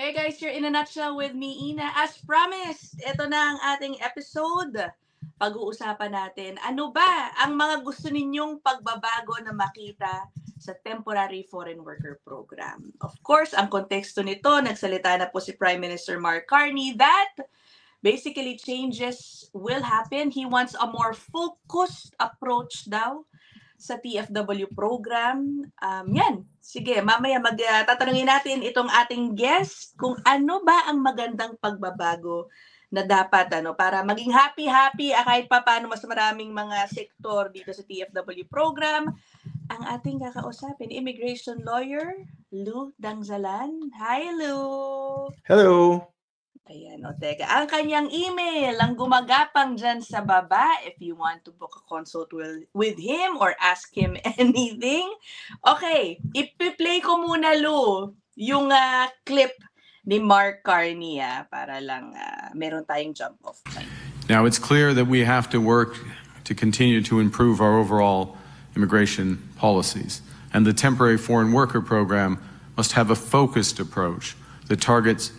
Okay guys, you're in a nutshell with me, Ina. As promised, ito na ang ating episode. Pag-uusapan natin, ano ba ang mga gusto ninyong pagbabago na makita sa Temporary Foreign Worker Program? Of course, ang konteksto nito, nagsalita na po si Prime Minister Mark Carney that basically changes will happen. He wants a more focused approach daw sa TFW program. Yan. Sige, mamaya tatanungin natin itong ating guest kung ano ba ang magandang pagbabago na dapat para maging happy kahit pa paano mas maraming mga sektor dito sa TFW program. Ang ating kakausapin, immigration lawyer, Lou Dangzalan. Hi, Lou! Hello! Ayan, o teka. Ang kanyang email, ang gumagapang dyan sa baba if you want to book a consult with him or ask him anything. Okay, ipi-play ko muna, Lou, yung clip ni Mark Carney para lang meron tayong jump off point. Now, it's clear that we have to work to continue to improve our overall immigration policies. And the Temporary Foreign Worker Program must have a focused approach that targets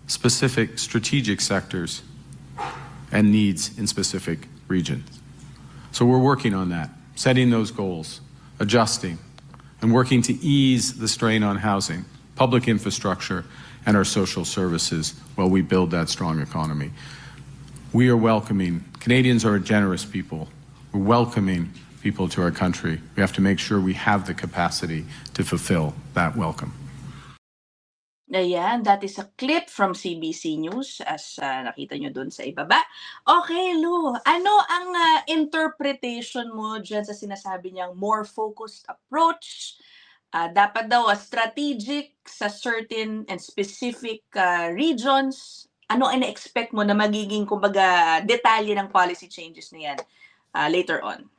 specific strategic sectors and needs in specific regions. So we're working on that, setting those goals, adjusting, and working to ease the strain on housing, public infrastructure, and our social services while we build that strong economy. We are welcoming, Canadians are a generous people. We're welcoming people to our country. We have to make sure we have the capacity to fulfill that welcome. Ayan, that is a clip from CBC News as nakita nyo dun sa ibaba. Okay, Lou, ano ang interpretation mo dyan sa sinasabi niyang more focused approach? Dapat daw strategic sa certain and specific regions. Ano ang na-expect mo na magiging, kumbaga, detalye ng policy changes na yan later on?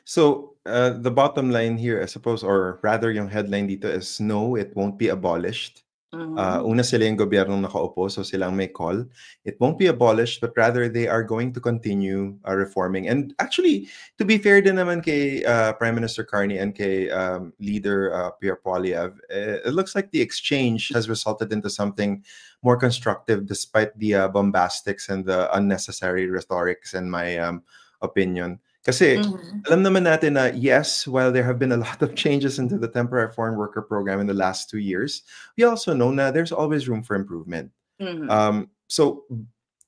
So the bottom line here, I suppose, or rather yung headline dito is no, it won't be abolished. Una sila yung gobyernong nakaupo, so silang may call. It won't be abolished, but rather they are going to continue reforming. And actually, to be fair din naman kay Prime Minister Carney and kay Leader Pierre Poilievre, it looks like the exchange has resulted into something more constructive despite the bombastics and the unnecessary rhetorics, in my opinion. Kasi alam naman natin na yes, while there have been a lot of changes into the Temporary Foreign Worker Program in the last 2 years, we also know na there's always room for improvement. So,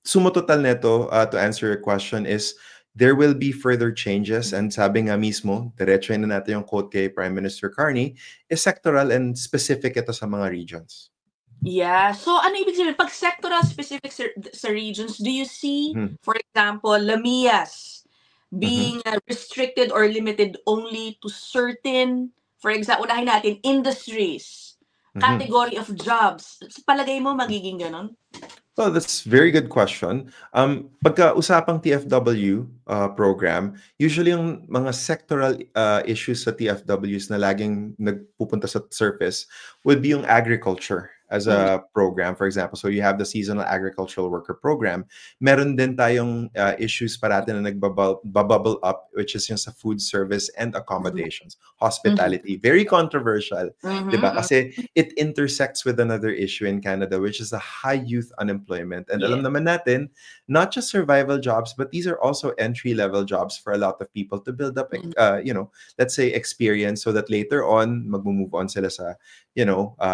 sumutotal neto, to answer your question, is there will be further changes, and sabi nga mismo, diretso na natin yung quote kay Prime Minister Carney, is sectoral and specific ito sa mga regions. Yeah. So, ano ibig sabihin? Pag sectoral specific sa regions, do you see, for example, LAMIAS being restricted or limited only to certain, for example, unahin natin, industries, category of jobs? Palagay mo magiging ganon? Well, that's a very good question. Pagka usapang TFW program, usually yung mga sectoral issues sa TFWs na laging nagpupunta sa surface would be yung agriculture as a program, for example. So you have the Seasonal Agricultural Worker Program. Meron din tayong issues parati na nagbabubble up, which is yung sa food service and accommodations, hospitality. Very controversial, diba? Kasi it intersects with another issue in Canada, which is the high youth unemployment. And alam naman natin, not just survival jobs, but these are also entry-level jobs for a lot of people to build up, let's say experience, so that later on, mag-move on sila sa,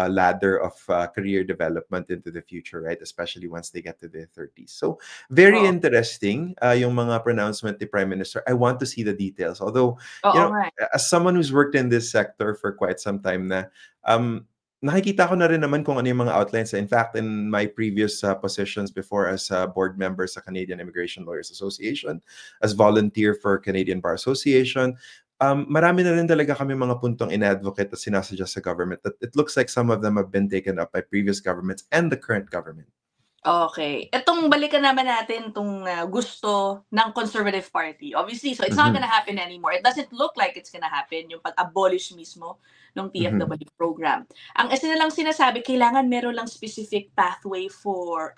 ladder of career development into the future, right? Especially once they get to their 30s. So, very interesting yung mga pronouncement ni Prime Minister. I want to see the details. Although, as someone who's worked in this sector for quite some time na, nakikita ko na rin naman kung ano yung mga outlines. In fact, in my previous positions before as a board member sa Canadian Immigration Lawyers Association, as volunteer for Canadian Bar Association, marami na rin talaga kami mga puntong in-advocate at sinasuggest sa government that it looks like some of them have been taken up by previous governments and the current government. Okay. Itong balikan naman natin itong gusto ng Conservative Party. Obviously, so it's not gonna happen anymore. It doesn't look like it's gonna happen, yung pag-abolish mismo ng TFW program. Ang isa na lang sinasabi, kailangan meron lang specific pathway for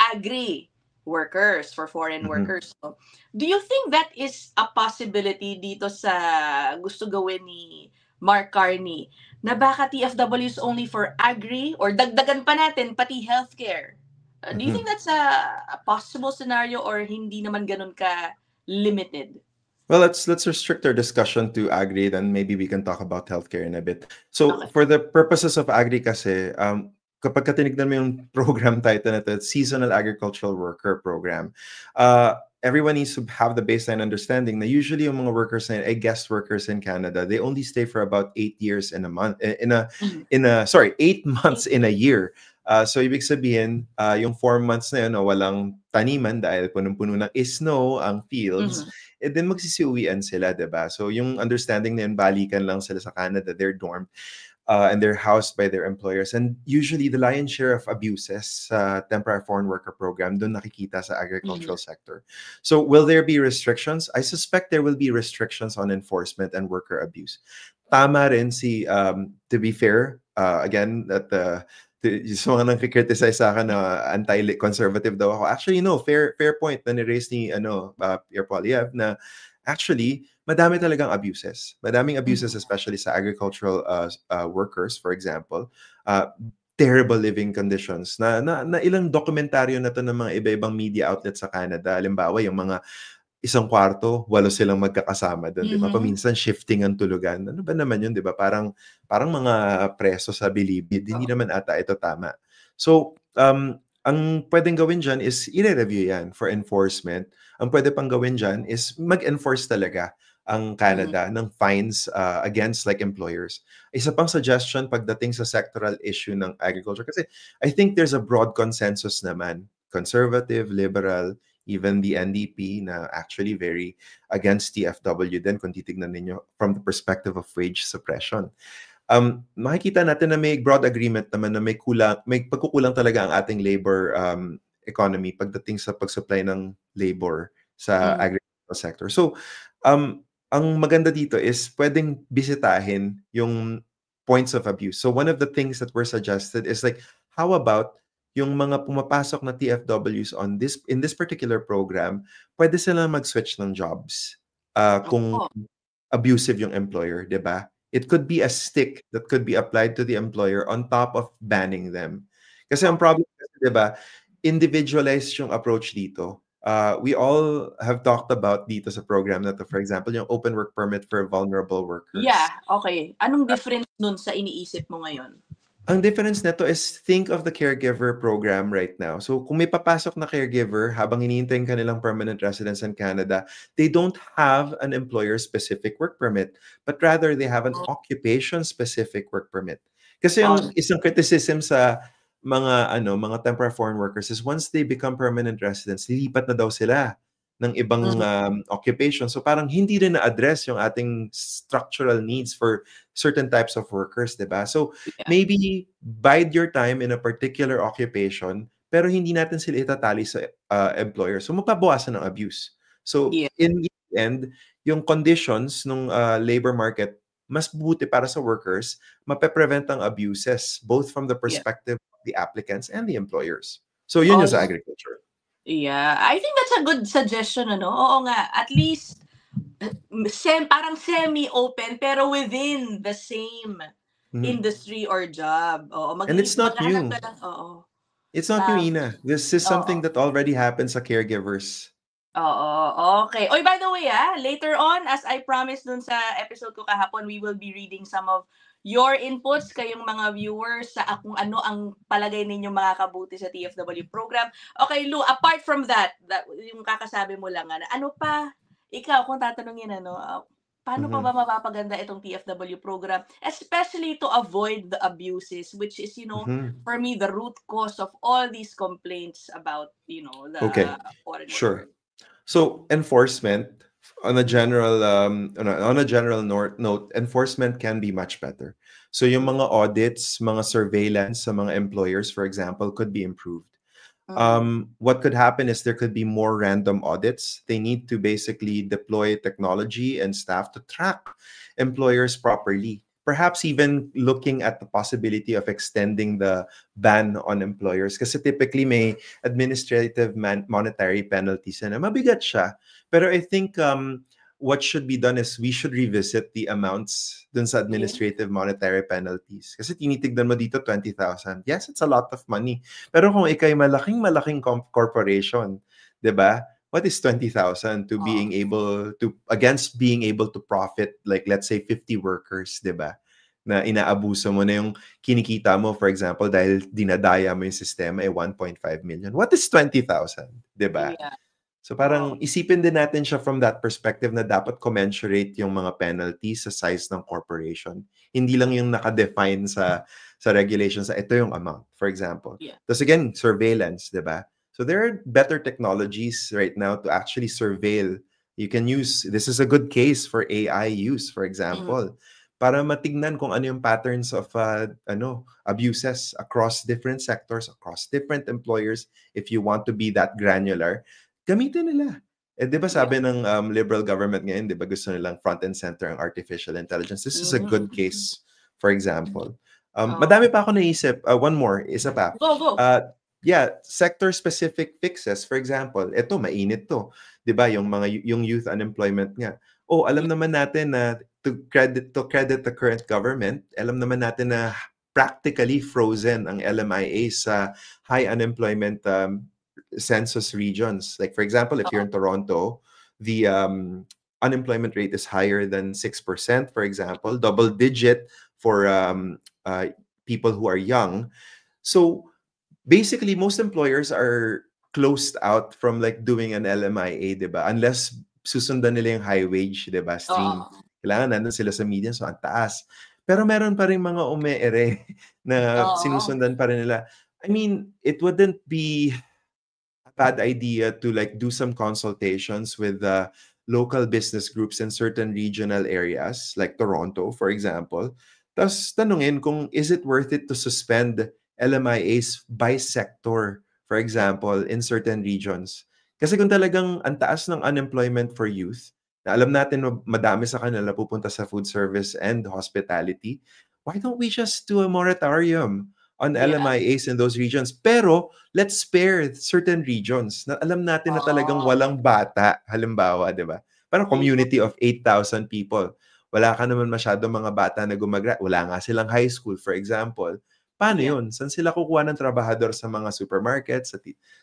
workers, for foreign workers. So, do you think that is a possibility dito sa gusto gawin ni Mark Carney na baka TFW is only for agri or dagdagan pa natin pati healthcare. Do you think that's a possible scenario or hindi naman ganun ka limited? Well, let's restrict our discussion to agri, then maybe we can talk about healthcare in a bit. So, Okay. for the purposes of agri kasi, kapag tinignan mo yung program title na ito, it's Seasonal Agricultural Worker Program, everyone needs to have the baseline understanding na usually yung mga workers na guest workers in Canada, they only stay for about 8 years in a month, 8 months in a year. So, ibig sabihin, yung 4 months na yun, walang taniman dahil punong-puno ng snow ang fields, then magsisiuwian sila, diba? So, yung understanding na yun, balikan lang sila sa Canada, they're dormed, and they're housed by their employers. And usually, the lion's share of abuses sa temporary foreign worker program, doon nakikita sa agricultural sector. So, will there be restrictions? I suspect there will be restrictions on enforcement and worker abuse. Tama rin to be fair, again, that yung mga nang-criticize sa akin na anti-conservative daw ako. Actually, no, fair point na ni-raise ni Pierre Poilievre na actually, madami talagang abuses. Madaming abuses, especially sa agricultural workers, for example. Terrible living conditions. Na ilang dokumentaryo na to ng mga iba-ibang media outlets sa Canada. Halimbawa, yung mga isang kwarto, 8 silang magkakasama doon, di ba? Paminsan shifting ang tulugan. Ano ba naman yun, di ba? Parang mga preso sa bilibid. Hindi naman ata ito tama. So, ang pwedeng gawin dyan is i-review yan for enforcement. Ang pwede pang gawin dyan is mag-enforce talaga ang Canada ng fines against like employers. Isa pang suggestion pagdating sa sectoral issue ng agriculture. Kasi I think there's a broad consensus naman. Conservative, liberal, even the NDP na actually very against TFW din kung titignan ninyo from the perspective of wage suppression. Makikita natin na may broad agreement naman na may pagkukulang talaga ang ating labor economy pagdating sa pag-supply ng labor sa agricultural sector. So, ang maganda dito is pwedeng bisitahin yung points of abuse. So, one of the things that were suggested is like, how about yung mga pumapasok na TFWs in this particular program, pwede silang mag-switch ng jobs kung abusive yung employer, di ba? It could be a stick that could be applied to the employer on top of banning them. Kasi ang problem, di ba, individualized yung approach dito. We all have talked about dito sa program na to, for example, yung open work permit for vulnerable workers. Yeah, okay. Anong difference nun sa iniisip mo ngayon? Ang difference nito is think of the caregiver program right now. So kung may papasok na caregiver habang hinihintay ang kanilang permanent residence in Canada, they don't have an employer-specific work permit, but rather they have an occupation-specific work permit. Kasi yung isang criticism sa mga temporary foreign workers is once they become permanent residents, lilipat na daw sila ng ibang occupation. So parang hindi rin na-address yung ating structural needs for certain types of workers, diba? So maybe bide your time in a particular occupation, pero hindi natin sila itatali sa employer. So mapabawasan ng abuse. So in the end, yung conditions ng labor market, mas buti para sa workers, mape-prevent ang abuses, both from the perspective of the applicants and the employers. So yun yung sa agriculture. Yeah, I think that's a good suggestion, ano? Oo nga, at least parang semi-open pero within the same industry or job. And it's not new. It's not new, Ina. This is something that already happens sa caregivers. Okay. Oy, by the way, later on, as I promised dun sa episode ko kahapon, we will be reading some of your inputs, kayong mga viewers, sa kung ano ang palagay ninyo makakabuti sa TFW program. Okay, Lou, apart from that yung kakasabi mo lang, ano pa, ikaw, kung tatanungin, paano pa ba mapapaganda itong TFW program, especially to avoid the abuses, which is, for me, the root cause of all these complaints about, the foreign workers. So, enforcement, on a general note, enforcement can be much better. So yung mga audits, mga surveillance sa mga employers, for example, could be improved. What could happen is there could be more random audits. They need to basically deploy technology and staff to track employers properly. Perhaps even looking at the possibility of extending the ban on employers. Kasi typically may administrative monetary penalties na mabigat siya. Pero I think what should be done is we should revisit the amounts dun sa administrative monetary penalties. Kasi tinitignan mo dito 20,000. Yes, it's a lot of money. Pero kung ikay malaking corporation, 'di ba? What is 20,000 to being able to against being able to profit like let's say 50 workers, 'di ba? Na inaabuso mo na yung kinikita mo, for example, dahil dinadaya mo yung sistema 1.5 million. What is 20,000, 'di ba? Yeah. So parang isipin din natin siya from that perspective na dapat commensurate yung mga penalties sa size ng corporation. Hindi lang yung naka-define sa regulations sa ito yung amount, for example. Yeah. Tapos again, surveillance, 'di ba? So there are better technologies right now to actually surveil. You can use, this is a good case for AI use, for example, para matignan kung ano yung patterns of abuses across different sectors, across different employers. If you want to be that granular, gamitin nila. Eh, di ba sabi ng liberal government ngayon, di ba gusto nilang front and center ang artificial intelligence? This is a good case, for example. Madami pa ako naisip. One more, isa pa. Go. Sector-specific fixes. For example, ito, mainit to. Di ba, yung youth unemployment nga. Alam naman natin na to credit the current government, alam naman natin na practically frozen ang LMIA sa high unemployment census regions. Like for example, if you're in Toronto, the unemployment rate is higher than 6%, for example, double digit for people who are young. So basically, most employers are closed out from like doing an LMIA, diba? Unless susundan nila yung high wage, diba? Stream. Kailangan nandun sila sa median, so ang taas. Pero meron pa rin mga umeere na sinusundan pa rin nila. I mean, it wouldn't be a bad idea to like do some consultations with local business groups in certain regional areas, like Toronto, for example. Tapos tanungin kung is it worth it to suspend LMIAs by sector, for example, in certain regions. Kasi kung talagang ang taas ng unemployment for youth, na alam natin madami sa kanila pupunta sa food service and hospitality, why don't we just do a moratorium on LMIAs in those regions? Pero let's spare certain regions na alam natin na talagang walang bata, halimbawa, di ba? Parang community of 8,000 people. Wala ka naman masyadong mga bata na wala nga silang high school, for example. Paano yun? Saan sila kukuha ng trabahador sa mga supermarkets,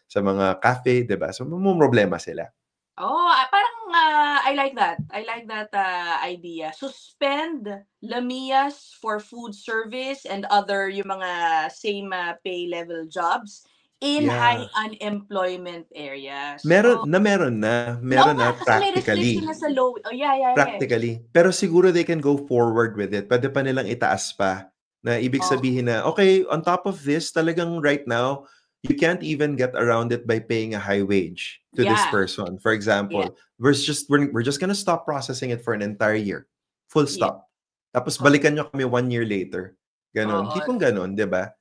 sa mga cafe, di ba? So, may problema sila. Parang I like that. I like that idea. Suspend LAMIAs for food service and other yung mga same pay level jobs in high unemployment areas. Meron na practically. Kasi sa low. Practically. Pero siguro they can go forward with it. Pwede pa nilang itaas pa. Na ibig sabihin na, okay, on top of this, talagang right now, you can't even get around it by paying a high wage to this person. For example, we're just gonna stop processing it for an entire year. Full stop. Tapos balikan nyo kami 1 year later. Ganon. Tipong ganon, di ba?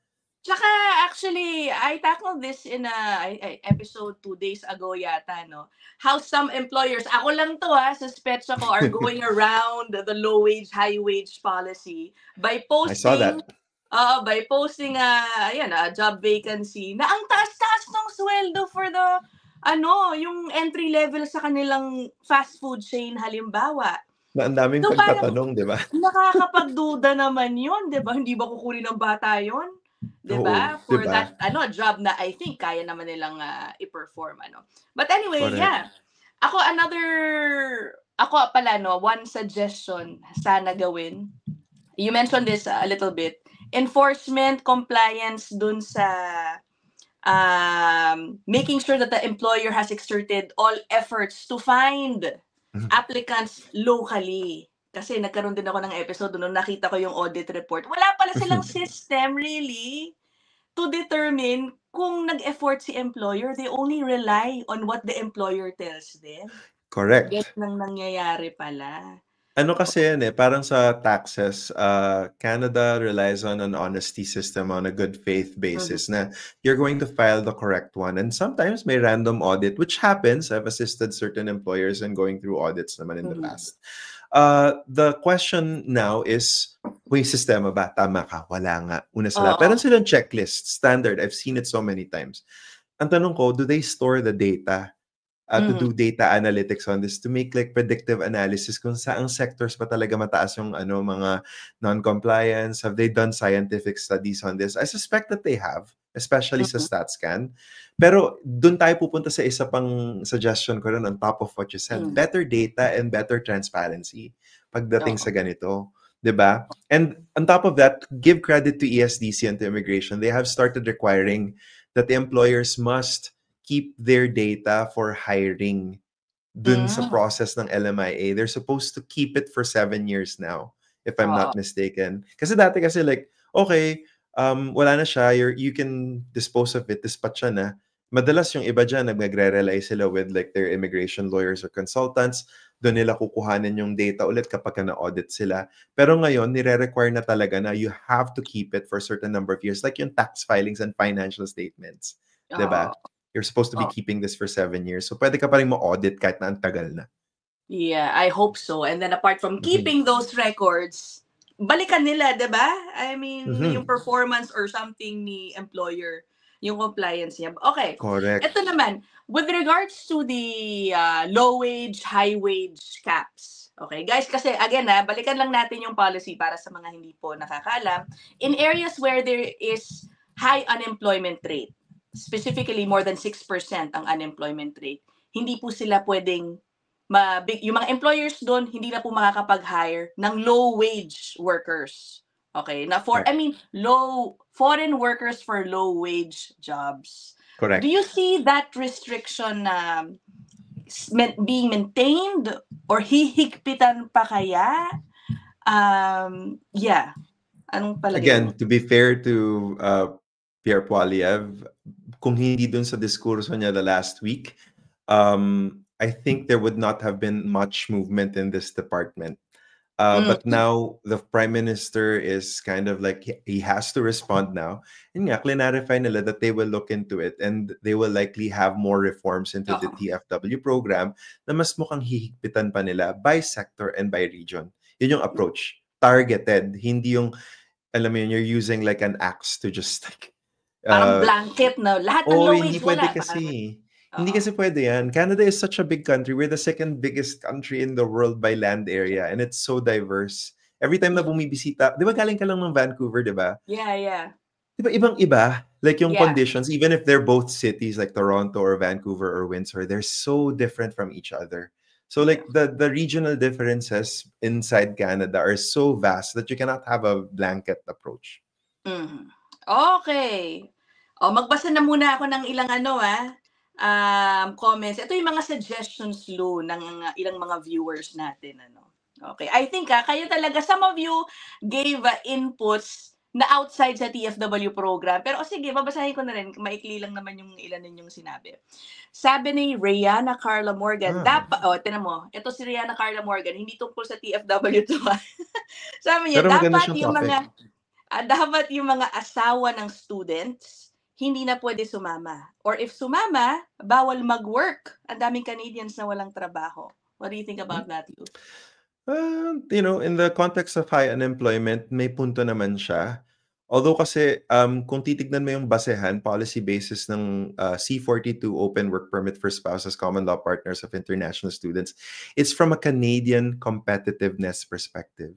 Tsaka, actually, I tackled this in a episode 2 days ago yata, no? How some employers, ako lang to suspect ako, are going around the low wage, high wage policy by posting, I saw that. By posting a job vacancy na ang taas-taas ng sweldo for the yung entry level sa kanilang fast food chain halimbawa. Na ang daming pagtatanong, 'di ba? Nakakapagduda naman 'yon, 'di ba? Hindi ba kukunin ng bata 'yon? 'Di ba? For that job na I think kaya naman nilang i-perform But anyway, Ako pala one suggestion sana gawin. You mentioned this a little bit. Enforcement compliance dun sa making sure that the employer has exerted all efforts to find applicants locally. Kasi nagkaroon din ako ng episode nung nakita ko yung audit report. Wala pala silang system really to determine kung nag-effort si employer. They only rely on what the employer tells them. Correct. Get nang nangyayari pala. Ano kasi yan parang sa taxes, Canada relies on an honesty system on a good faith basis na you're going to file the correct one. And sometimes may random audit, which happens. I've assisted certain employers in going through audits naman in the past. The question now is, may sistema ba? Tama ka? Wala nga. Una sila. Pero silang checklist, standard. I've seen it so many times. Ang tanong ko, do they store the data to do data analytics on this to make like predictive analysis kung saang sectors pa talaga mataas yung mga non-compliance. Have they done scientific studies on this? I suspect that they have, especially sa StatsCan. Pero dun tayo pupunta sa isa pang suggestion ko rin on top of what you said. Better data and better transparency pagdating sa ganito. Diba? And on top of that, give credit to ESDC and to immigration. They have started requiring that the employers must keep their data for hiring dun sa process ng LMIA. They're supposed to keep it for 7 years now, if I'm not mistaken. Kasi dati kasi like, okay, wala na siya, you can dispose of it, dispatch siya na. Madalas yung iba dyan, nagre-rely sila with like their immigration lawyers or consultants. Doon nila kukuhanin yung data ulit kapag na-audit sila. Pero ngayon, nire-require na talaga na you have to keep it for a certain number of years, like yung tax filings and financial statements. Diba? You're supposed to be keeping this for 7 years. So, pwede ka pa rin ma-audit kahit na ang tagal na. Yeah, I hope so. And then apart from keeping those records, balikan nila, diba? I mean, yung performance or something ni employer, yung compliance niya. Okay. Correct. Ito naman, with regards to the low wage, high wage caps. Okay, guys, kasi again, balikan lang natin yung policy para sa mga hindi po nakakalam. In areas where there is high unemployment rate, specifically more than 6% ang unemployment rate, hindi po sila pwedeng yung mga employers doon hindi na po makakapag-hire ng low-wage workers. Okay? Na foreign workers for low-wage jobs. Correct. Do you see that restriction being maintained or hihigpitan pa kaya? Yeah. Anong palagay mo? Again, to be fair to Pierre Poilievre, kung hindi dun sa diskurso niya the last week, I think there would not have been much movement in this department. But now the Prime Minister is kind of like, he has to respond now. And nga, clarify nila that they will look into it and they will likely have more reforms into the TFW program na mas mukhang hihigpitan pa nila by sector and by region. Yun yung approach. Targeted. Hindi yung, alam mo yun, you're using like an axe to just like, parang blanket na lahat ng low wage hindi pwede kasi. Hindi kasi pwede yan. Canada is such a big country. We're the second biggest country in the world by land area and it's so diverse. Every time na bumibisita, di ba galing ka lang ng Vancouver, di ba? Yeah. Di ba ibang-iba? Like yung conditions, even if they're both cities like Toronto or Vancouver or Windsor, they're so different from each other. So like the regional differences inside Canada are so vast that you cannot have a blanket approach. Okay. Magbasa na muna ako ng ilang comments. Ito yung mga suggestions, Lou, ng ilang mga viewers natin. Okay. I think kayo talaga, some of you gave inputs na outside sa TFW program. Pero sige, babasahin ko na rin. Maikli lang naman yung ilan ninyong sinabi. Sabi ni Rihanna Carla Morgan, tinan mo, ito si Rihanna Carla Morgan, hindi tungkol sa TFW to. Sabi niya, dapat yung mga asawa ng students hindi na pwede sumama. Or if sumama, bawal mag-work. Ang daming Canadians na walang trabaho. What do you think about that, Lou? In the context of high unemployment, may punto naman siya. Although kasi, kung titignan mo yung basehan, policy basis ng C-42 Open Work Permit for Spouses, Common Law Partners of International Students, it's from a Canadian competitiveness perspective.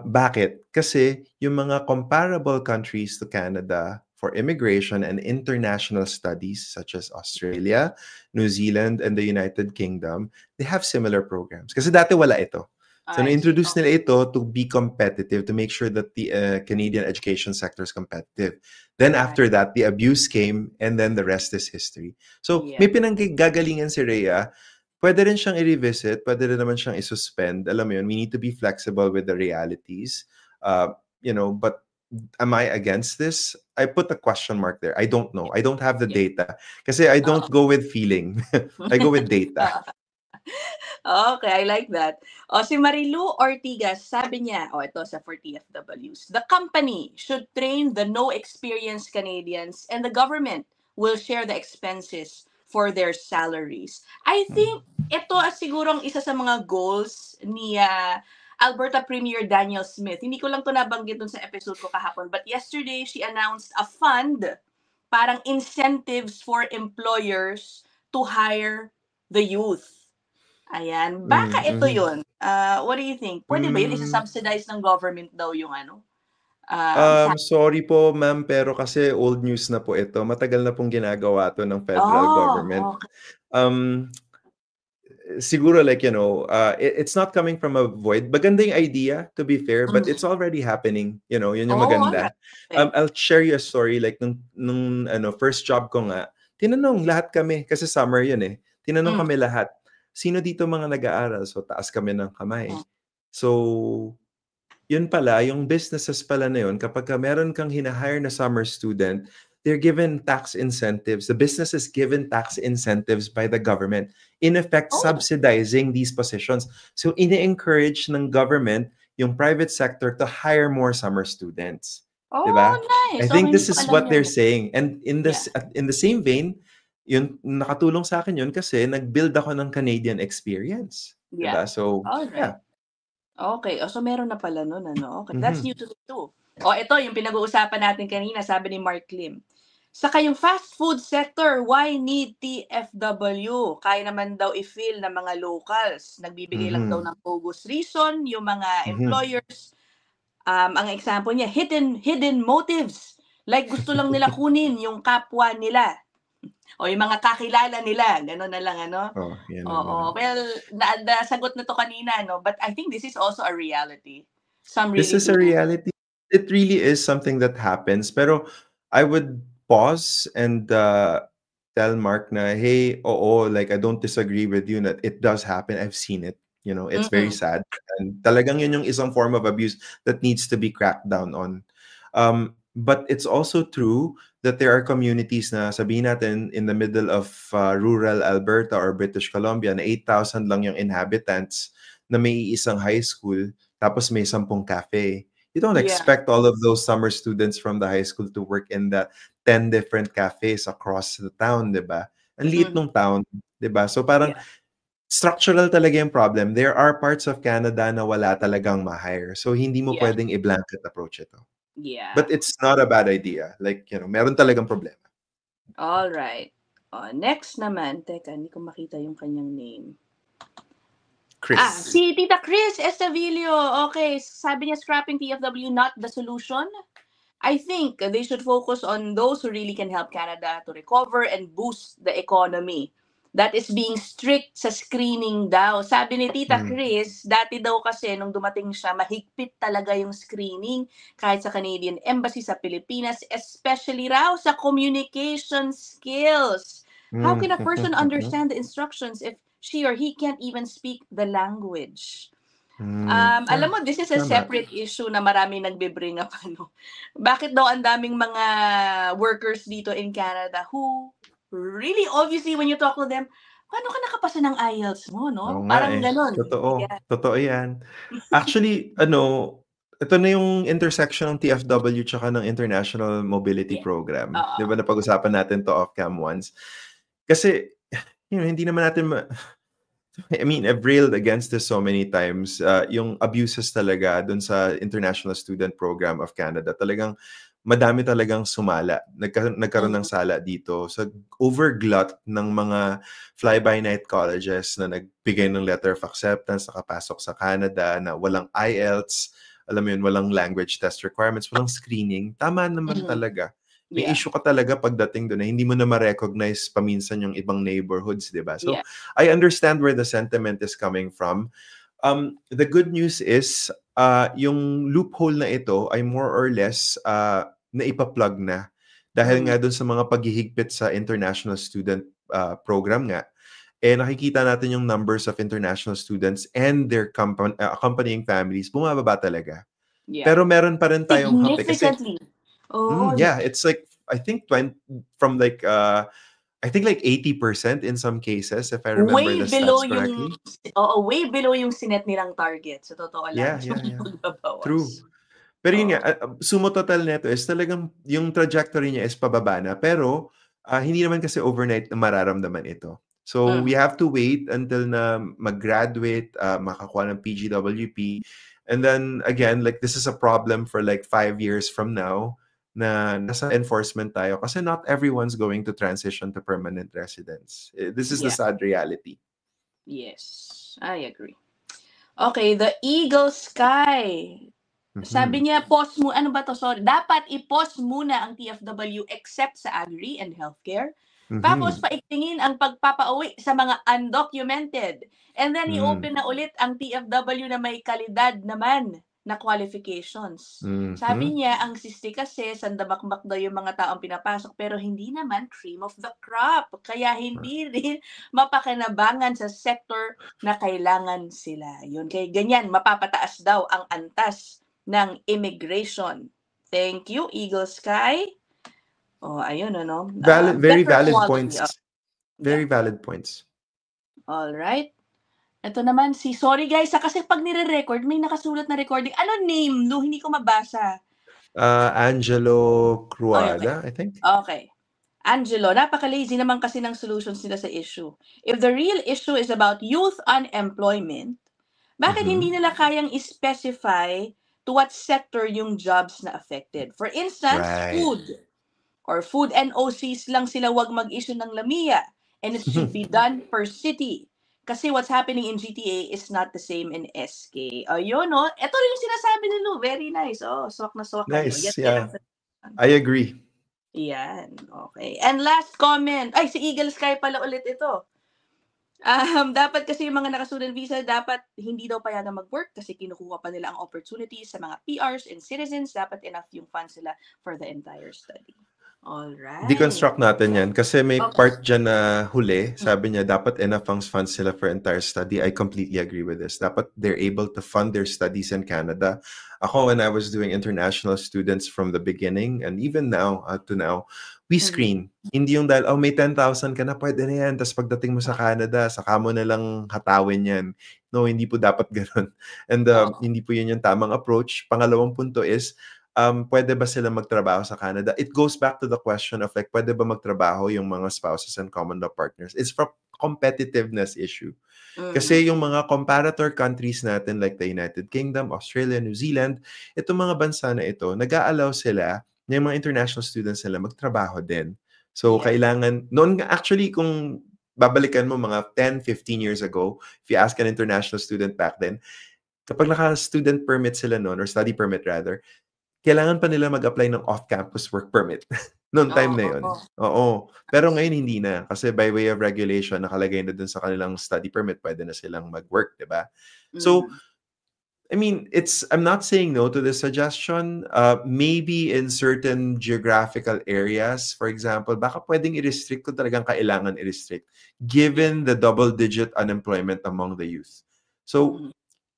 Bakit? Kasi yung mga comparable countries to Canada for immigration and international studies such as Australia, New Zealand, and the United Kingdom, they have similar programs. Kasi dati wala ito. So na-introduce nila ito to be competitive, to make sure that the Canadian education sector is competitive. Then after that, the abuse came and then the rest is history. So may pinanggagalingan si Rhea. Pwede rin siyang i-revisit, pwede rin naman siyang i-suspend. Alam mo yun, we need to be flexible with the realities. But am I against this? I put a question mark there. I don't know. I don't have the data. Kasi I don't go with feeling. I go with data. Okay, I like that. Si Marilu Ortigas, sabi niya, ito sa for TFWs, the company should train the no-experienced Canadians and the government will share the expenses for their salaries. I think ito sigurong isa sa mga goals ni Alberta Premier Danielle Smith. Hindi ko lang ito nabanggit dun sa episode ko kahapon, but yesterday she announced a fund, parang incentives for employers to hire the youth. Ayan. Baka ito yun. What do you think? Pwede ba yun? Isa-subsidize ng government daw yung Sorry po, ma'am, pero kasi old news na po ito. Matagal na pong ginagawa to ng federal government. Okay. Siguro like, it's not coming from a void. Maganda yung idea, to be fair, but it's already happening. Yun yung maganda. Alright. I'll share you a story. Like, nung first job ko nga, tinanong lahat kami, kasi summer yun eh. Tinanong kami lahat, sino dito mga nag-aaral? So, taas kami ng kamay. So, yun pala, yung businesses pala na yun, kapag meron kang hinahire na summer student, they're given tax incentives. The business is given tax incentives by the government, in effect, subsidizing these positions. So, ine-encourage ng government yung private sector to hire more summer students. Diba? Nice. I think this is what they're saying. And in the same vein, yun, nakatulong sa akin yun kasi nag-build ako ng Canadian experience. Diba? So, yeah. Okay. So meron na pala nun, Okay. That's new to me too. Ito yung pinag-uusapan natin kanina, sabi ni Mark Lim. Saka yung fast food sector, why need TFW? Kaya naman daw i-fill ng mga locals. Nagbibigay lang daw ng bogus reason yung mga employers. Ang example niya, hidden motives. Like gusto lang nila kunin yung kapwa nila. O yung mga kakilala nila, gano'n na lang, Well, nasagot na to kanina, But I think this is also a reality. This is a reality. It really is something that happens. Pero I would pause and tell Mark na, hey, like I don't disagree with you that it does happen. I've seen it. It's very sad. And talagang yun yung isang form of abuse that needs to be cracked down on. But it's also true that there are communities na sabihin natin in the middle of rural Alberta or British Columbia na 8,000 lang yung inhabitants na may isang high school tapos may 10 cafe. You don't expect all of those summer students from the high school to work in the 10 different cafes across the town, diba? Ang liit ng town, diba? So parang structural talaga yung problem. There are parts of Canada na wala talagang ma-hire. So hindi mo pwedeng i-blanket approach ito. Yeah. But it's not a bad idea. Like, meron talagang problema. All right. Next naman, teka, hindi ko makita yung kanyang name. Chris. Si Tita Chris Estavillo. Okay, sabi niya scrapping TFW not the solution. I think they should focus on those who really can help Canada to recover and boost the economy. That is being strict sa screening daw. Sabi ni Tita Chris, dati daw kasi nung dumating siya, mahigpit talaga yung screening kahit sa Canadian Embassy sa Pilipinas, especially raw sa communication skills. How can a person understand the instructions if she or he can't even speak the language? Alam mo, this is a separate issue na marami nagbe-bring up. Bakit daw ang daming mga workers dito in Canada who really, obviously, when you talk to them, paano ka nakapasa ng IELTS mo, no? Parang ganon. Totoo yan. Actually, ito na yung intersection ng TFW tsaka ng International Mobility Program. Di ba napag-usapan natin to off-cam once? Kasi, hindi naman natin I've railed against this so many times. Yung abuses talaga dun sa International Student Program of Canada, talagang madami talagang sumala. Nagkaroon ng sala dito sa overglut ng mga fly-by-night colleges na nagbigay ng letter of acceptance, nakapasok sa Canada, na walang IELTS, alam mo yun, walang language test requirements, walang screening. Tama naman talaga. May issue ka talaga pagdating doon na hindi mo na ma-recognize paminsan yung ibang neighborhoods, di ba? So, I understand where the sentiment is coming from. The good news is, yung loophole na ito ay more or less naipa-plug na. Dahil nga doon sa mga paghihigpit sa international student program nga, nakikita natin yung numbers of international students and their accompanying families, bumababa talaga. Pero meron pa rin tayong happy. Kasi, it's like, I think from like, I think like 80% in some cases, if I remember the stats correctly. Way below yung sinet nilang target. Sa totoo lang. True. Pero yun nga, sumo total neto is talagang yung trajectory niya is pababa na. Pero hindi naman kasi overnight na mararamdaman ito. So we have to wait until na mag-graduate, makakuha ng PGWP. And then again, like this is a problem for like 5 years from now. na nasa enforcement tayo kasi not everyone's going to transition to permanent residence. This is the Yeah. sad reality. Yes, I agree. Okay, the Eagle Sky. Sabi niya, pause mo, ano ba to? Sorry. Dapat i-pause muna ang TFW except sa agri and healthcare. Tapos paigtingin ang pagpapauwi sa mga undocumented. And then i-open na ulit ang TFW na may kalidad naman na qualifications. Sabi niya, ang siste kasi sandamakmak daw yung mga taong pinapasok pero hindi naman cream of the crop. Kaya hindi rin mapakinabangan sa sector na kailangan sila. Yun, kaya ganyan, mapapataas daw ang antas ng immigration. Thank you, Eagle Sky. Oh, ayun, ano? Very better valid quality. points. Very valid points. All right. Ito naman sorry guys, kasi pag nire-record, may nakasulat na recording. Ano name? No, hindi ko mabasa. Angelo Cruada, I think. Okay. Angelo, napaka-lazy naman kasi ng solutions nila sa issue. If the real issue is about youth unemployment, bakit hindi nila kayang specify to what sector yung jobs na affected? For instance, food. Or food NOCs lang sila wag mag-issue ng LAMIA. And it should be done per city. Kasi what's happening in GTA is not the same in SK. Ayun, no? Ito rin yung sinasabi ni Lou. Very nice. Oh, swak na swak. Nice, kayo. yeah. I agree. Yan, okay. And last comment. Ay, si Eagle Sky pala ulit ito. Dapat kasi yung mga naka-student visa, dapat hindi daw payagan mag-work kasi kinukuha pa nila ang opportunities sa mga PRs and citizens. Dapat enough yung funds sila for the entire study. Alright. Deconstruct natin yan kasi may part dyan na huli. Sabi niya, dapat enough funds sila for entire study. I completely agree with this. Dapat they're able to fund their studies in Canada. Ako, when I was doing international students from the beginning and even now, to now, we screen. Hindi yung dahil, may 10,000 ka na, pwede na yan. Tapos pagdating mo sa Canada, saka mo na lang hatawin yan. No, hindi po dapat ganun. And hindi po yun yung tamang approach. Pangalawang punto is, pwede ba sila magtrabaho sa Canada? It goes back to the question of like, pwede ba magtrabaho yung mga spouses and common law partners? It's for competitiveness issue. Kasi yung mga comparator countries natin like the United Kingdom, Australia, New Zealand, itong mga bansa na ito, nag-a-allow sila na yung mga international students nila magtrabaho din. So, kailangan, noon actually kung babalikan mo mga 10, 15 years ago, if you ask an international student back then, kapag naka-student permit sila noon, or study permit rather, kailangan pa nila mag-apply ng off-campus work permit. Noong time na yun. Oo. Pero ngayon hindi na. Kasi by way of regulation, nakalagay na dun sa kanilang study permit, pwede na silang mag-work, diba? So, I mean, I'm not saying no to this suggestion. Maybe in certain geographical areas, for example, baka pwedeng i-restrict kung talagang kailangan i-restrict, given the double-digit unemployment among the youth. So,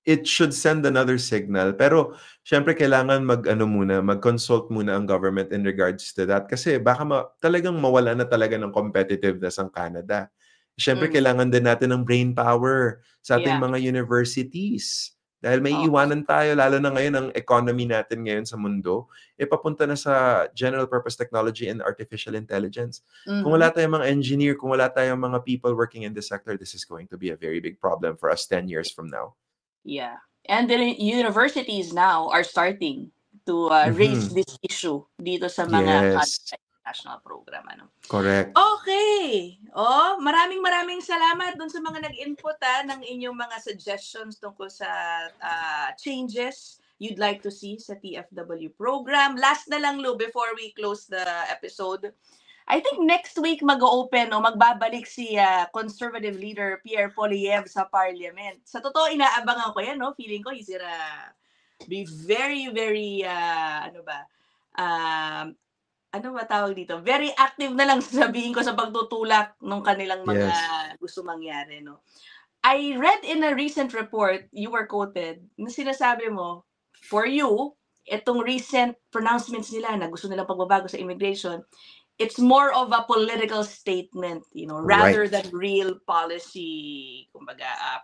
it should send another signal. Pero, syempre, kailangan mag-consult muna ang government in regards to that. Kasi baka talagang mawala na talaga ng competitiveness ang Canada. Syempre, kailangan din natin ng brain power sa ating mga universities. Dahil may iwanan tayo, lalo na ngayon ang economy natin ngayon sa mundo, papunta na sa general purpose technology and artificial intelligence. Kung wala tayong mga engineer, kung wala tayong mga people working in this sector, this is going to be a very big problem for us 10 years from now. Yeah. And the universities now are starting to raise this issue dito sa mga national program. Ano? Correct. Okay. Maraming salamat dun sa mga nag-input ng inyong mga suggestions tungkol sa changes you'd like to see sa TFW program. Last na lang, Lou, before we close the episode. I think next week mag-open o magbabalik si conservative leader Pierre Poilievre sa parliament. Sa totoo, inaabangan ko yan, no? Feeling ko he's gonna be very, very, ano ba tawag dito? Very active na lang sabihin ko sa pagtutulak ng kanilang mga gusto mangyari, no? I read in a recent report, you were quoted, na sinasabi mo, for you, itong recent pronouncements nila na gusto nilang pagbabago sa immigration, it's more of a political statement, rather than real policy,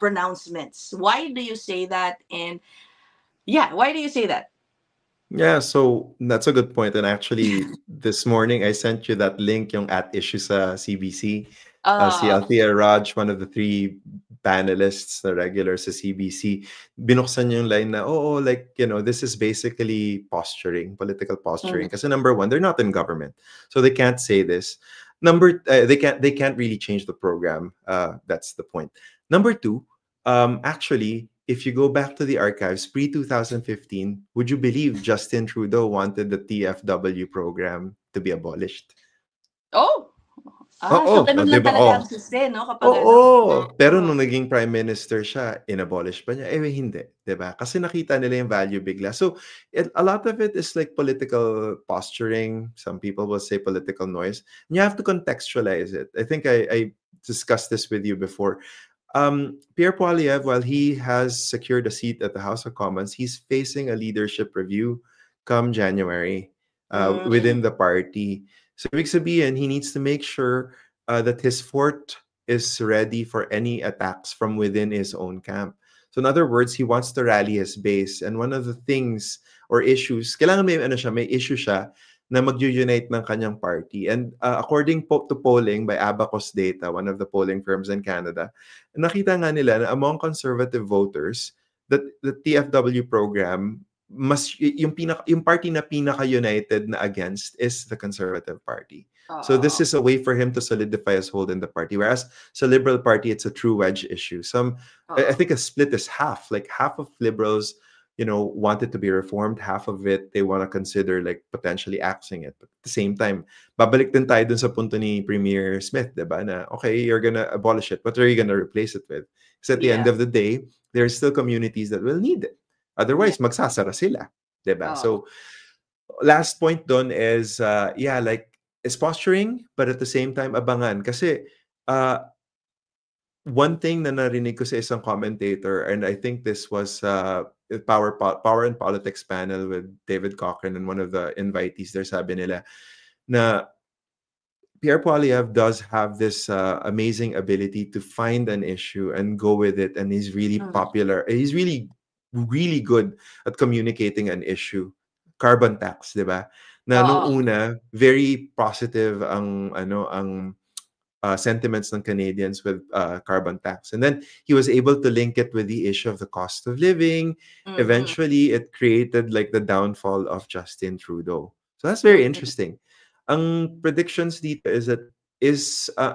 pronouncements. Why do you say that? And why do you say that? Yeah, so that's a good point. And actually, this morning, I sent you that link, yung @issue sa CBC. Si Althea Raj, one of the 3 panelists na regular sa CBC, binuksan yung line na, like, this is basically posturing, political posturing. Kasi number one, they're not in government, so they can't say this. They can't really change the program. That's the point. Number two, actually, if you go back to the archives, pre-2015, would you believe Justin Trudeau wanted the TFW program to be abolished? Oh! So ganun lang diba? talaga ang system, no? Kapag Pero nung naging prime minister siya, inabolish pa niya. Hindi, diba? Kasi nakita nila yung value bigla. So, a lot of it is like political posturing. Some people will say political noise. And you have to contextualize it. I think I discussed this with you before. Pierre Poilievre, while he has secured a seat at the House of Commons, he's facing a leadership review come January within the party. So ibig sabihin, he needs to make sure that his fort is ready for any attacks from within his own camp. So in other words, he wants to rally his base. And one of the things or issues, kailangan may issue siya na mag-unite ng kanyang party. And according to polling by Abacus Data, one of the polling firms in Canada, nakita nga nila na among conservative voters, that the TFW program, yung party na pinaka-united na against is the Conservative Party. So this is a way for him to solidify his hold in the party. Whereas sa Liberal Party, it's a true wedge issue. I think a split is half. Like half of Liberals, want it to be reformed. Half of it, they want to consider like potentially axing it. But at the same time, babalik din tayo dun sa punto ni Premier Smith, diba? Na, okay, you're gonna abolish it. What are you gonna replace it with? Because at the end of the day, there's still communities that will need it. Otherwise, magsasara sila. Diba? So, last point dun is, like, it's posturing, but at the same time, abangan. Kasi, one thing na narinig ko sa isang commentator, and I think this was Power and Politics panel with David Cochrane and one of the invitees there, sabi nila, na Pierre Poilievre does have this amazing ability to find an issue and go with it, and he's really popular. He's really good at communicating an issue. Carbon tax, di ba? Na nung una, very positive ang sentiments ng Canadians with carbon tax. And then he was able to link it with the issue of the cost of living. Eventually, it created like the downfall of Justin Trudeau. So that's very interesting. Ang predictions dito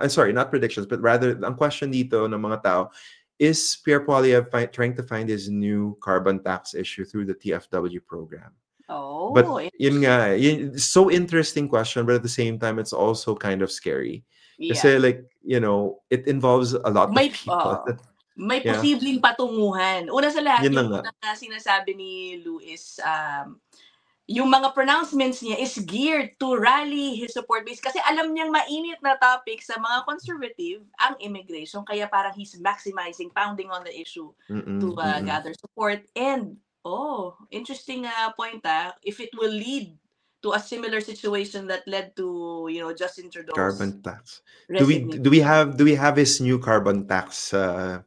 sorry, not predictions, but rather ang question dito ng mga tao, is Pierre Poilievre trying to find his new carbon tax issue through the TFW program? But it's so interesting question, but at the same time, it's also kind of scary. Kasi like, it involves a lot of people. May posibleng patunguhan. Una sa lahat, yung sinasabi ni Lou is, yung mga pronouncements niya is geared to rally his support base kasi alam niyang mainit na topic sa mga conservative ang immigration, kaya parang he's maximizing, pounding on the issue to gather support. And interesting point if it will lead to a similar situation that led to Justin Trudeau's carbon tax. Do we have his new carbon tax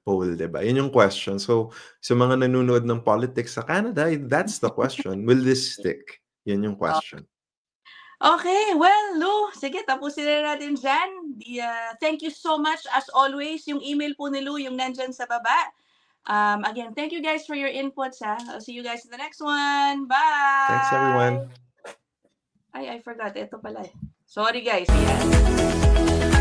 poll, diba? Yun yung question. So mga nanonood ng politics sa Canada, that's the question. Will this stick? Yun yung question. Okay, well, Lou, sige, tapusin na natin dyan. Thank you so much as always. Yung email po ni Lou, yung nandyan sa baba. Again, thank you guys for your inputs. I'll see you guys in the next one. Bye! Thanks, everyone. I forgot. Ito pala. Sorry, guys. Ayan.